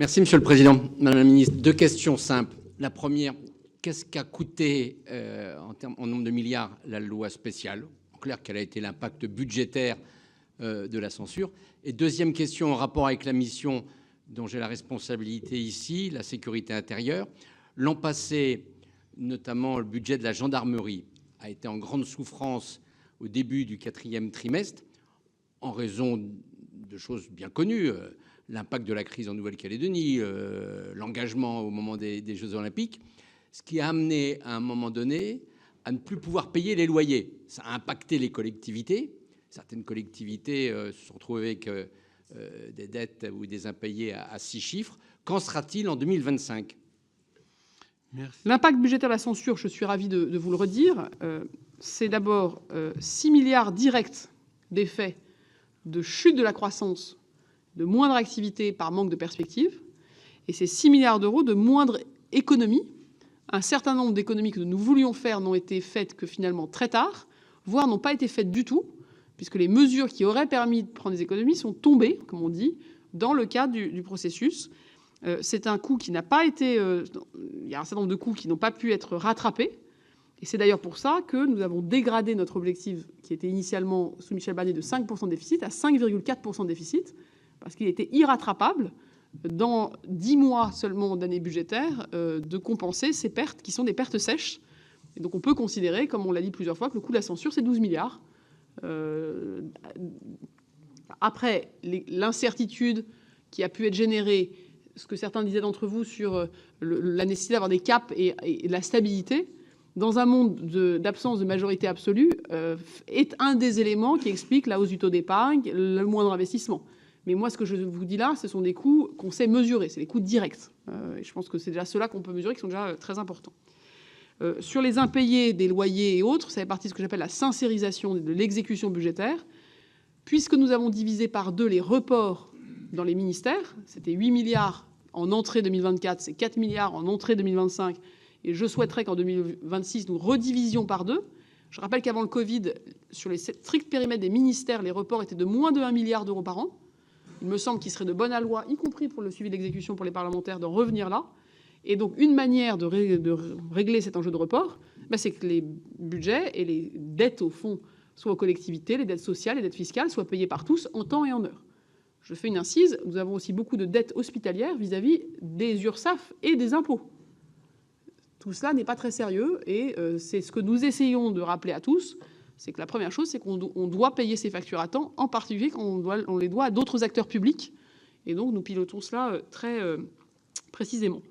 Merci, Monsieur le Président. Madame la Ministre, deux questions simples. La première, qu'est-ce qu'a coûté en nombre de milliards la loi spéciale? En clair, quel a été l'impact budgétaire de la censure? Et deuxième question, en rapport avec la mission dont j'ai la responsabilité ici, la sécurité intérieure. L'an passé, notamment le budget de la gendarmerie a été en grande souffrance au début du 4e trimestre en raison de choses bien connues. L'impact de la crise en Nouvelle-Calédonie, l'engagement au moment des Jeux Olympiques, ce qui a amené à un moment donné à ne plus pouvoir payer les loyers. Ça a impacté les collectivités. Certaines collectivités se sont retrouvées avec des dettes ou des impayés à 6 chiffres. Qu'en sera-t-il en 2025 ? Merci. L'impact budgétaire de la censure, je suis ravi de vous le redire, c'est d'abord 6 milliards directs d'effets de chute de la croissance, de moindre activité par manque de perspective, et c'est 6 milliards d'euros de moindre économie. Un certain nombre d'économies que nous voulions faire n'ont été faites que finalement très tard, voire n'ont pas été faites du tout, puisque les mesures qui auraient permis de prendre des économies sont tombées, comme on dit, dans le cadre du processus. C'est un coût qui n'a pas été... il y a un certain nombre de coûts qui n'ont pas pu être rattrapés. Et c'est d'ailleurs pour ça que nous avons dégradé notre objectif, qui était initialement, sous Michel Barnier, de 5% de déficit à 5,4% de déficit, parce qu'il était irrattrapable, dans 10 mois seulement d'année budgétaire, de compenser ces pertes qui sont des pertes sèches. Et donc on peut considérer, comme on l'a dit plusieurs fois, que le coût de la censure, c'est 12 milliards. Après, l'incertitude qui a pu être générée, ce que certains disaient d'entre vous sur la nécessité d'avoir des caps et la stabilité, dans un monde d'absence de majorité absolue, est un des éléments qui explique la hausse du taux d'épargne, le moindre investissement. Mais moi, ce que je vous dis là, ce sont des coûts qu'on sait mesurer, c'est les coûts directs. Et je pense que c'est déjà ceux-là qu'on peut mesurer, qui sont déjà très importants. Sur les impayés des loyers et autres, ça fait partie de ce que j'appelle la sincérisation de l'exécution budgétaire. Puisque nous avons divisé par 2 les reports dans les ministères, c'était 8 milliards en entrée 2024, c'est 4 milliards en entrée 2025, et je souhaiterais qu'en 2026, nous redivisions par 2. Je rappelle qu'avant le Covid, sur les stricts périmètres des ministères, les reports étaient de moins de 1 milliard d'euros par an. Il me semble qu'il serait de bonne loi, y compris pour le suivi de l'exécution pour les parlementaires, d'en revenir là. Et donc, une manière de régler cet enjeu de report, c'est que les budgets et les dettes, au fond, soit aux collectivités, les dettes sociales, les dettes fiscales, soient payées par tous en temps et en heure. Je fais une incise, nous avons aussi beaucoup de dettes hospitalières vis-à-vis des URSSAF et des impôts. Tout cela n'est pas très sérieux et c'est ce que nous essayons de rappeler à tous, c'est que la première chose, c'est qu'on doit payer ces factures à temps, en particulier quand on les doit à d'autres acteurs publics. Et donc, nous pilotons cela très précisément.